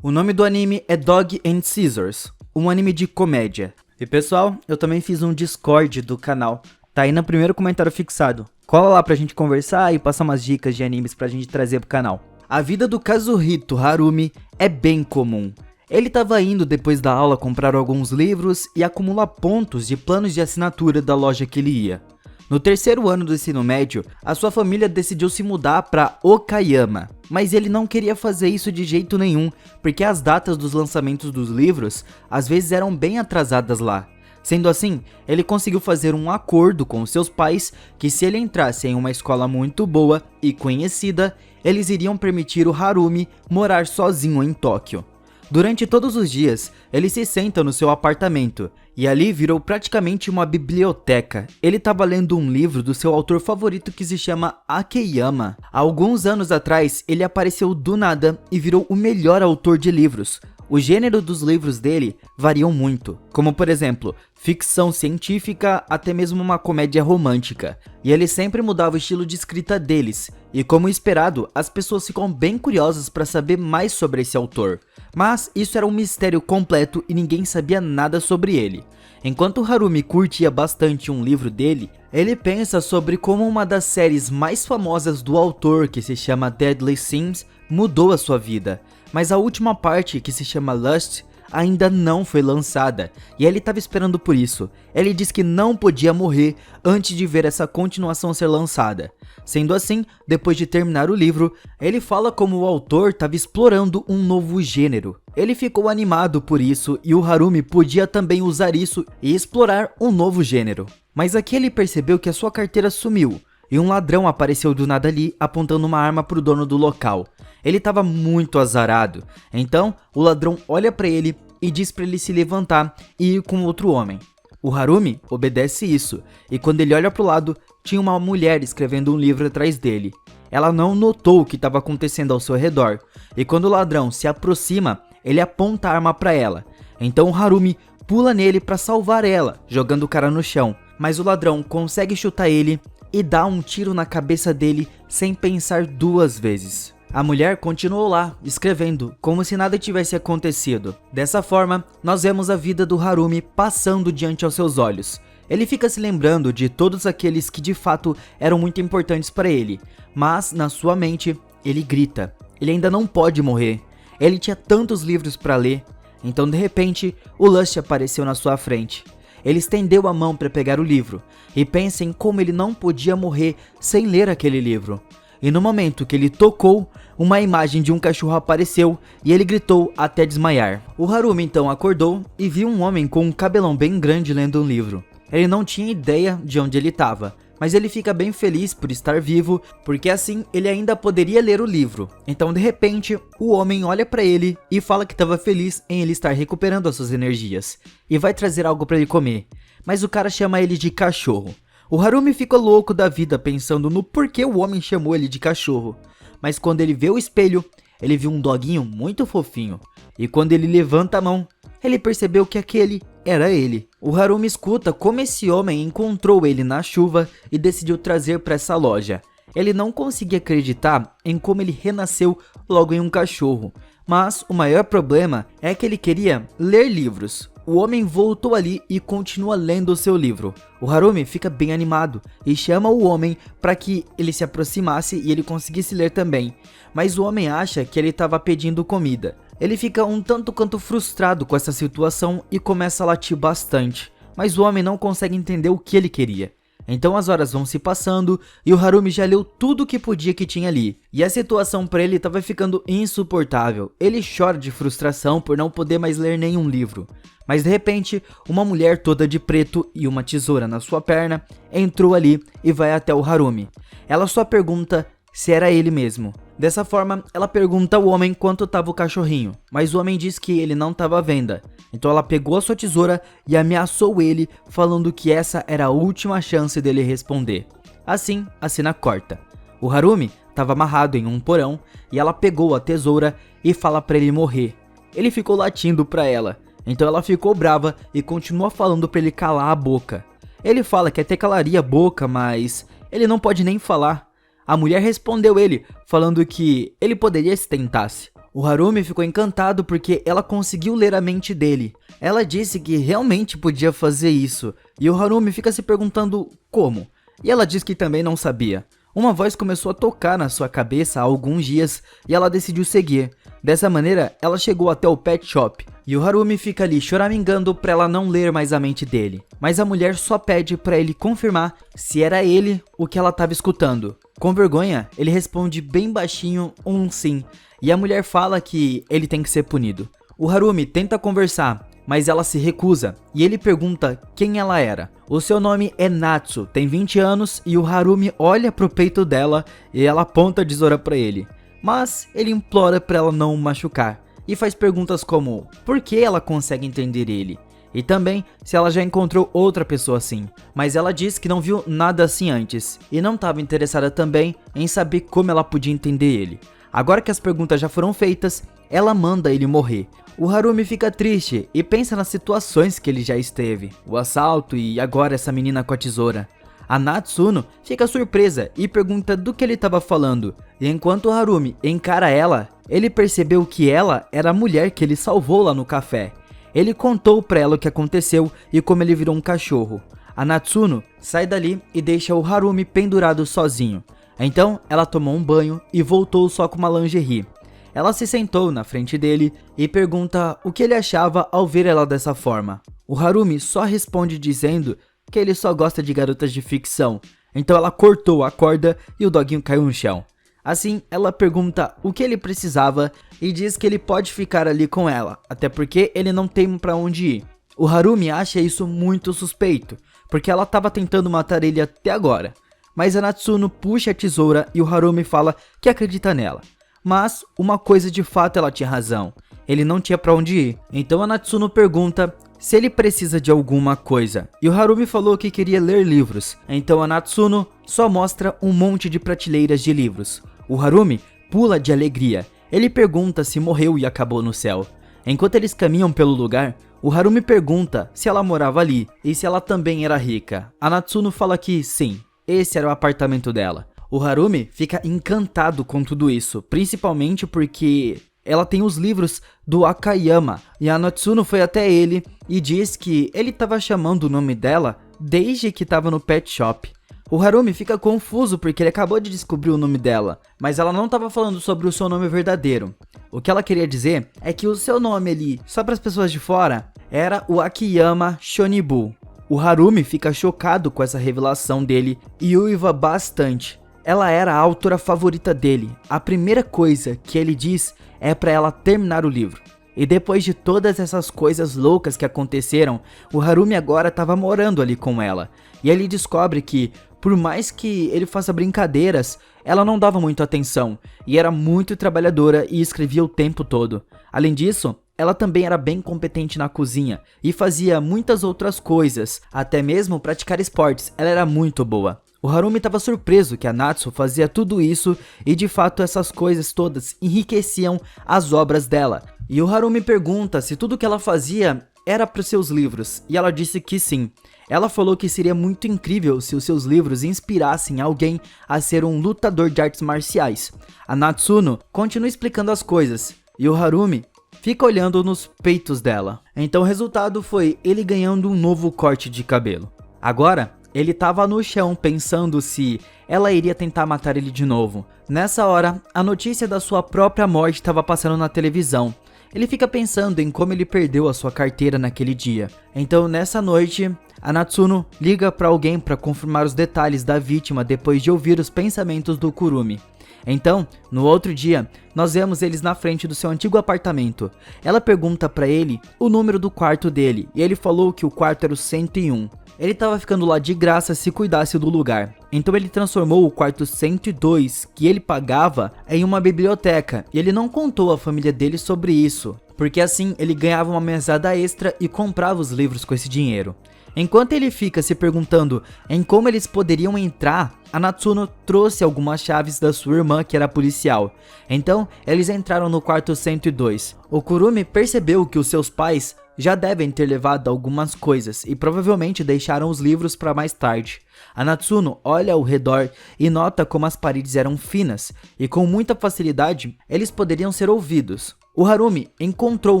O nome do anime é Dog and Scissors, um anime de comédia. E pessoal, eu também fiz um Discord do canal, tá aí no primeiro comentário fixado. Cola lá pra gente conversar e passar umas dicas de animes pra gente trazer pro canal. A vida do Kazuhito Harumi é bem comum. Ele tava indo depois da aula comprar alguns livros e acumular pontos de planos de assinatura da loja que ele ia. No terceiro ano do ensino médio, a sua família decidiu se mudar para Okayama, mas ele não queria fazer isso de jeito nenhum, porque as datas dos lançamentos dos livros às vezes eram bem atrasadas lá. Sendo assim, ele conseguiu fazer um acordo com seus pais que se ele entrasse em uma escola muito boa e conhecida, eles iriam permitir o Harumi morar sozinho em Tóquio. Durante todos os dias, ele se senta no seu apartamento, e ali virou praticamente uma biblioteca. Ele estava lendo um livro do seu autor favorito que se chama Akeyama. Há alguns anos atrás, ele apareceu do nada e virou o melhor autor de livros. O gênero dos livros dele variam muito, como por exemplo, ficção científica até mesmo uma comédia romântica. E ele sempre mudava o estilo de escrita deles, e como esperado, as pessoas ficam bem curiosas para saber mais sobre esse autor. Mas isso era um mistério completo e ninguém sabia nada sobre ele. Enquanto Harumi curtia bastante um livro dele, ele pensa sobre como uma das séries mais famosas do autor, que se chama Deadly Sims, mudou a sua vida. Mas a última parte, que se chama Lust, ainda não foi lançada, e ele estava esperando por isso. Ele disse que não podia morrer antes de ver essa continuação ser lançada. Sendo assim, depois de terminar o livro, ele fala como o autor estava explorando um novo gênero. Ele ficou animado por isso e o Harumi podia também usar isso e explorar um novo gênero. Mas aqui ele percebeu que a sua carteira sumiu, e um ladrão apareceu do nada ali apontando uma arma para o dono do local. Ele estava muito azarado, então o ladrão olha para ele e diz para ele se levantar e ir com outro homem. O Harumi obedece isso, e quando ele olha para o lado, tinha uma mulher escrevendo um livro atrás dele. Ela não notou o que estava acontecendo ao seu redor, e quando o ladrão se aproxima, ele aponta a arma para ela. Então o Harumi pula nele para salvar ela, jogando o cara no chão, mas o ladrão consegue chutar ele e dá um tiro na cabeça dele sem pensar duas vezes. A mulher continuou lá, escrevendo, como se nada tivesse acontecido. Dessa forma, nós vemos a vida do Harumi passando diante aos seus olhos. Ele fica se lembrando de todos aqueles que de fato eram muito importantes para ele, mas na sua mente, ele grita. Ele ainda não pode morrer. Ele tinha tantos livros para ler. Então de repente, o Lust apareceu na sua frente. Ele estendeu a mão para pegar o livro, e pensa em como ele não podia morrer sem ler aquele livro. E no momento que ele tocou, uma imagem de um cachorro apareceu e ele gritou até desmaiar. O Harumi então acordou e viu um homem com um cabelão bem grande lendo um livro. Ele não tinha ideia de onde ele estava, mas ele fica bem feliz por estar vivo, porque assim ele ainda poderia ler o livro. Então de repente, o homem olha para ele e fala que estava feliz em ele estar recuperando as suas energias, e vai trazer algo para ele comer, mas o cara chama ele de cachorro. O Harumi fica louco da vida pensando no porquê o homem chamou ele de cachorro, mas quando ele vê o espelho, ele viu um doguinho muito fofinho, e quando ele levanta a mão, ele percebeu que aquele era ele. O Harumi escuta como esse homem encontrou ele na chuva e decidiu trazer para essa loja. Ele não conseguia acreditar em como ele renasceu logo em um cachorro, mas o maior problema é que ele queria ler livros. O homem voltou ali e continua lendo o seu livro. O Harumi fica bem animado e chama o homem para que ele se aproximasse e ele conseguisse ler também. Mas o homem acha que ele estava pedindo comida. Ele fica um tanto quanto frustrado com essa situação e começa a latir bastante. Mas o homem não consegue entender o que ele queria. Então as horas vão se passando e o Harumi já leu tudo que podia que tinha ali. E a situação para ele estava ficando insuportável. Ele chora de frustração por não poder mais ler nenhum livro. Mas de repente, uma mulher toda de preto e uma tesoura na sua perna entrou ali e vai até o Harumi. Ela só pergunta se era ele mesmo. Dessa forma, ela pergunta ao homem quanto estava o cachorrinho, mas o homem diz que ele não estava à venda. Então ela pegou a sua tesoura e ameaçou ele, falando que essa era a última chance dele responder. Assim, a cena corta. O Harumi estava amarrado em um porão e ela pegou a tesoura e fala para ele morrer. Ele ficou latindo para ela, então ela ficou brava e continua falando para ele calar a boca. Ele fala que até calaria a boca, mas ele não pode nem falar. A mulher respondeu ele, falando que ele poderia se tentasse. O Harumi ficou encantado porque ela conseguiu ler a mente dele. Ela disse que realmente podia fazer isso, e o Harumi fica se perguntando como. E ela diz que também não sabia. Uma voz começou a tocar na sua cabeça há alguns dias e ela decidiu seguir. Dessa maneira, ela chegou até o pet shop e o Harumi fica ali choramingando pra ela não ler mais a mente dele. Mas a mulher só pede pra ele confirmar se era ele o que ela estava escutando. Com vergonha, ele responde bem baixinho um sim, e a mulher fala que ele tem que ser punido. O Harumi tenta conversar, mas ela se recusa, e ele pergunta quem ela era. O seu nome é Natsu, tem 20 anos, e o Harumi olha pro peito dela e ela aponta a tesoura pra ele. Mas ele implora pra ela não o machucar, e faz perguntas como por que ela consegue entender ele, e também se ela já encontrou outra pessoa assim. Mas ela diz que não viu nada assim antes, e não estava interessada também em saber como ela podia entender ele. Agora que as perguntas já foram feitas, ela manda ele morrer. O Harumi fica triste e pensa nas situações que ele já esteve. O assalto e agora essa menina com a tesoura. A Natsuno fica surpresa e pergunta do que ele estava falando. E enquanto o Harumi encara ela, ele percebeu que ela era a mulher que ele salvou lá no café. Ele contou pra ela o que aconteceu e como ele virou um cachorro. A Natsuno sai dali e deixa o Harumi pendurado sozinho. Então ela tomou um banho e voltou só com uma lingerie. Ela se sentou na frente dele e pergunta o que ele achava ao ver ela dessa forma. O Harumi só responde dizendo que ele só gosta de garotas de ficção. Então ela cortou a corda e o doguinho caiu no chão. Assim, ela pergunta o que ele precisava e diz que ele pode ficar ali com ela, até porque ele não tem pra onde ir. O Harumi acha isso muito suspeito, porque ela estava tentando matar ele até agora. Mas a Natsuno puxa a tesoura e o Harumi fala que acredita nela. Mas uma coisa de fato ela tinha razão, ele não tinha pra onde ir. Então a Natsuno pergunta se ele precisa de alguma coisa, e o Harumi falou que queria ler livros. Então a Natsuno só mostra um monte de prateleiras de livros. O Harumi pula de alegria, ele pergunta se morreu e acabou no céu. Enquanto eles caminham pelo lugar, o Harumi pergunta se ela morava ali e se ela também era rica. A Natsuno fala que sim, esse era o apartamento dela. O Harumi fica encantado com tudo isso, principalmente porque ela tem os livros do Akayama, e a Natsuno foi até ele e diz que ele estava chamando o nome dela desde que estava no pet shop. O Harumi fica confuso porque ele acabou de descobrir o nome dela, mas ela não estava falando sobre o seu nome verdadeiro. O que ela queria dizer é que o seu nome ali, só para as pessoas de fora, era o Akiyama Shonibu. O Harumi fica chocado com essa revelação dele e uiva bastante. Ela era a autora favorita dele. A primeira coisa que ele diz é para ela terminar o livro. E depois de todas essas coisas loucas que aconteceram, o Harumi agora estava morando ali com ela. E ele descobre que, por mais que ele faça brincadeiras, ela não dava muito atenção. E era muito trabalhadora e escrevia o tempo todo. Além disso, ela também era bem competente na cozinha e fazia muitas outras coisas. Até mesmo praticar esportes, ela era muito boa. O Harumi estava surpreso que a Natsu fazia tudo isso e de fato essas coisas todas enriqueciam as obras dela. E o Harumi pergunta se tudo que ela fazia era para os seus livros, e ela disse que sim. Ela falou que seria muito incrível se os seus livros inspirassem alguém a ser um lutador de artes marciais. A Natsuno continua explicando as coisas, e o Harumi fica olhando nos peitos dela. Então o resultado foi ele ganhando um novo corte de cabelo. Agora, ele estava no chão pensando se ela iria tentar matar ele de novo. Nessa hora, a notícia da sua própria morte estava passando na televisão. Ele fica pensando em como ele perdeu a sua carteira naquele dia. Então nessa noite, a Natsuno liga para alguém para confirmar os detalhes da vítima depois de ouvir os pensamentos do Kurumi. Então, no outro dia, nós vemos eles na frente do seu antigo apartamento. Ela pergunta para ele o número do quarto dele e ele falou que o quarto era o 101. Ele estava ficando lá de graça se cuidasse do lugar. Então ele transformou o quarto 102 que ele pagava em uma biblioteca. E ele não contou à família dele sobre isso, porque assim ele ganhava uma mesada extra e comprava os livros com esse dinheiro. Enquanto ele fica se perguntando em como eles poderiam entrar, a Natsuno trouxe algumas chaves da sua irmã que era policial. Então eles entraram no quarto 102. O Kurumi percebeu que os seus pais já devem ter levado algumas coisas e provavelmente deixaram os livros para mais tarde. A Natsuno olha ao redor e nota como as paredes eram finas e com muita facilidade eles poderiam ser ouvidos. O Harumi encontrou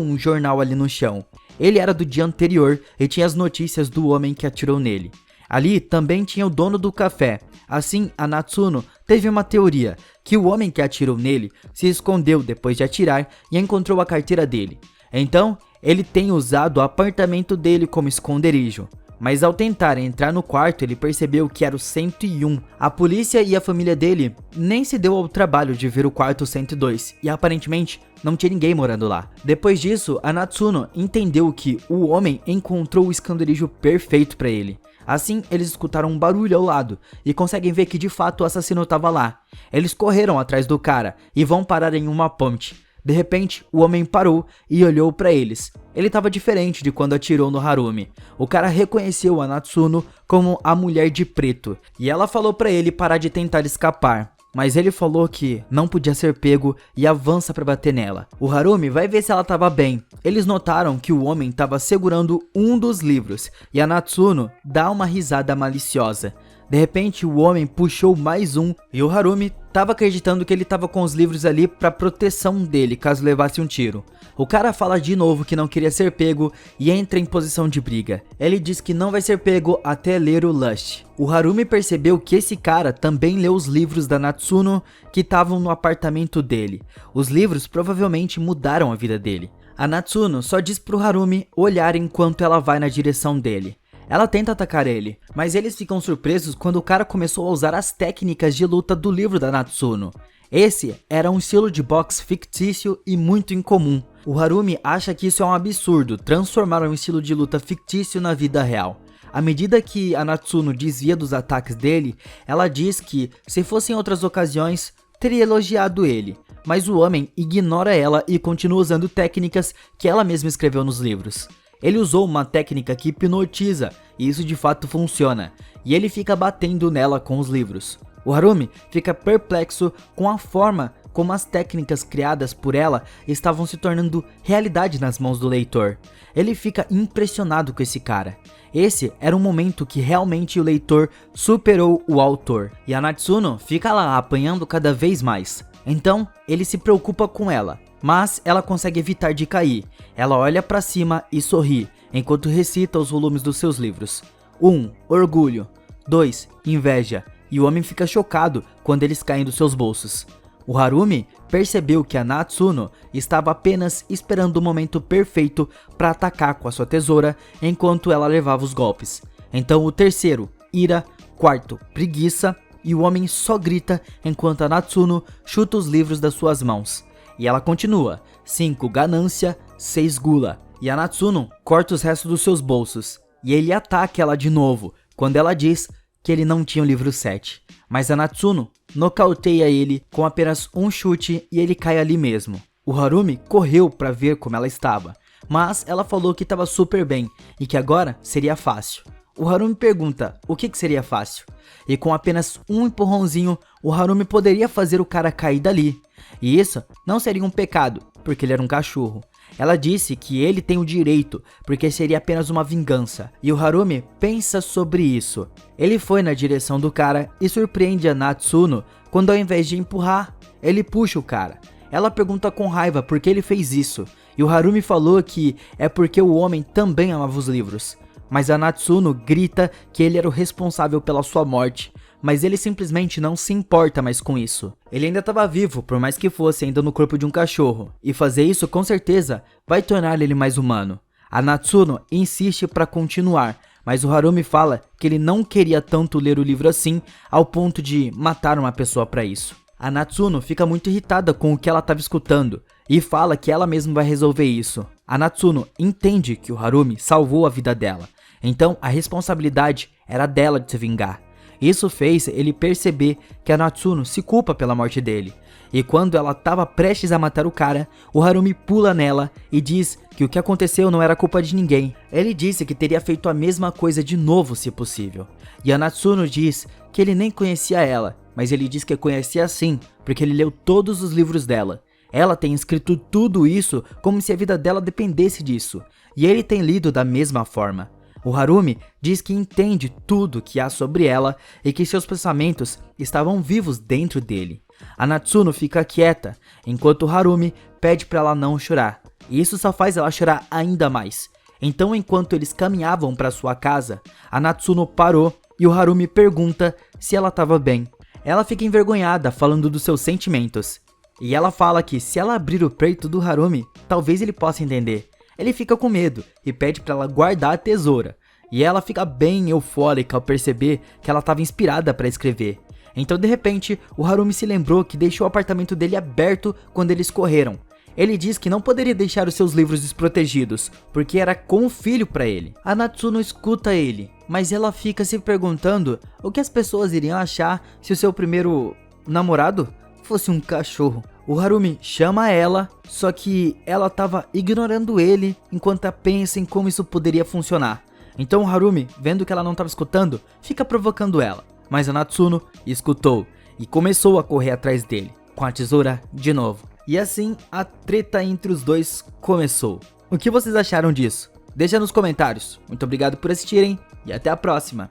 um jornal ali no chão. Ele era do dia anterior e tinha as notícias do homem que atirou nele. Ali também tinha o dono do café. Assim, a Natsuno teve uma teoria, que o homem que atirou nele se escondeu depois de atirar e encontrou a carteira dele. Então, ele tem usado o apartamento dele como esconderijo. Mas ao tentar entrar no quarto, ele percebeu que era o 101. A polícia e a família dele nem se deu ao trabalho de ver o quarto 102 e aparentemente não tinha ninguém morando lá. Depois disso, a Natsuno entendeu que o homem encontrou o esconderijo perfeito para ele. Assim, eles escutaram um barulho ao lado e conseguem ver que de fato o assassino estava lá. Eles correram atrás do cara e vão parar em uma ponte. De repente, o homem parou e olhou para eles. Ele estava diferente de quando atirou no Harumi. O cara reconheceu a Natsuno como a mulher de preto e ela falou para ele parar de tentar escapar. Mas ele falou que não podia ser pego e avança para bater nela. O Harumi vai ver se ela estava bem. Eles notaram que o homem estava segurando um dos livros e a Natsuno dá uma risada maliciosa. De repente, o homem puxou mais um e o Harumi estava acreditando que ele estava com os livros ali para proteção dele caso levasse um tiro. O cara fala de novo que não queria ser pego e entra em posição de briga. Ele diz que não vai ser pego até ler o Lust. O Harumi percebeu que esse cara também leu os livros da Natsuno que estavam no apartamento dele. Os livros provavelmente mudaram a vida dele. A Natsuno só diz pro Harumi olhar enquanto ela vai na direção dele. Ela tenta atacar ele, mas eles ficam surpresos quando o cara começou a usar as técnicas de luta do livro da Natsuno. Esse era um estilo de boxe fictício e muito incomum. O Harumi acha que isso é um absurdo, transformar um estilo de luta fictício na vida real. À medida que a Natsuno desvia dos ataques dele, ela diz que, se fossem outras ocasiões, teria elogiado ele. Mas o homem ignora ela e continua usando técnicas que ela mesma escreveu nos livros. Ele usou uma técnica que hipnotiza, e isso de fato funciona, e ele fica batendo nela com os livros. O Harumi fica perplexo com a forma como as técnicas criadas por ela estavam se tornando realidade nas mãos do leitor. Ele fica impressionado com esse cara. Esse era um momento que realmente o leitor superou o autor, e a Natsuno fica lá apanhando cada vez mais. Então, ele se preocupa com ela, mas ela consegue evitar de cair. Ela olha pra cima e sorri, enquanto recita os volumes dos seus livros. 1. Orgulho. 2. Inveja. E o homem fica chocado quando eles caem dos seus bolsos. O Harumi percebeu que a Natsuno estava apenas esperando o momento perfeito para atacar com a sua tesoura enquanto ela levava os golpes. Então o terceiro, ira. 4. Preguiça. E o homem só grita enquanto a Natsuno chuta os livros das suas mãos. E ela continua. 5. Ganância. 6. Gula. E a Natsuno corta os restos dos seus bolsos. E ele ataca ela de novo, quando ela diz que ele não tinha o livro 7. Mas a Natsuno nocauteia ele com apenas um chute e ele cai ali mesmo. O Harumi correu para ver como ela estava, mas ela falou que estava super bem e que agora seria fácil. O Harumi pergunta o que seria fácil. E com apenas um empurrãozinho, o Harumi poderia fazer o cara cair dali. E isso não seria um pecado, porque ele era um cachorro. Ela disse que ele tem o direito, porque seria apenas uma vingança. E o Harumi pensa sobre isso. Ele foi na direção do cara e surpreende a Natsuno quando, ao invés de empurrar, ele puxa o cara. Ela pergunta com raiva por que ele fez isso. E o Harumi falou que é porque o homem também amava os livros. Mas a Natsuno grita que ele era o responsável pela sua morte, mas ele simplesmente não se importa mais com isso. Ele ainda estava vivo, por mais que fosse ainda no corpo de um cachorro, e fazer isso com certeza vai tornar ele mais humano. A Natsuno insiste para continuar, mas o Harumi fala que ele não queria tanto ler o livro assim, ao ponto de matar uma pessoa para isso. A Natsuno fica muito irritada com o que ela estava escutando, e fala que ela mesma vai resolver isso. A Natsuno entende que o Harumi salvou a vida dela, então a responsabilidade era dela de se vingar. Isso fez ele perceber que a Natsuno se culpa pela morte dele. E quando ela estava prestes a matar o cara, o Harumi pula nela e diz que o que aconteceu não era culpa de ninguém. Ele disse que teria feito a mesma coisa de novo se possível. E a Natsuno diz que ele nem conhecia ela, mas ele diz que conhecia sim, porque ele leu todos os livros dela. Ela tem escrito tudo isso como se a vida dela dependesse disso, e ele tem lido da mesma forma. O Harumi diz que entende tudo que há sobre ela e que seus pensamentos estavam vivos dentro dele. A Natsuno fica quieta, enquanto o Harumi pede para ela não chorar, e isso só faz ela chorar ainda mais. Então, enquanto eles caminhavam para sua casa, a Natsuno parou e o Harumi pergunta se ela estava bem. Ela fica envergonhada falando dos seus sentimentos, e ela fala que se ela abrir o peito do Harumi, talvez ele possa entender. Ele fica com medo e pede para ela guardar a tesoura, e ela fica bem eufórica ao perceber que ela estava inspirada para escrever. Então, de repente, o Harumi se lembrou que deixou o apartamento dele aberto quando eles correram. Ele diz que não poderia deixar os seus livros desprotegidos, porque era com o filho para ele. A Natsuno escuta ele, mas ela fica se perguntando o que as pessoas iriam achar se o seu primeiro namorado fosse um cachorro. O Harumi chama ela, só que ela estava ignorando ele enquanto ela pensa em como isso poderia funcionar. Então o Harumi, vendo que ela não estava escutando, fica provocando ela. Mas a Natsuno escutou e começou a correr atrás dele, com a tesoura de novo. E assim, a treta entre os dois começou. O que vocês acharam disso? Deixa nos comentários. Muito obrigado por assistirem e até a próxima.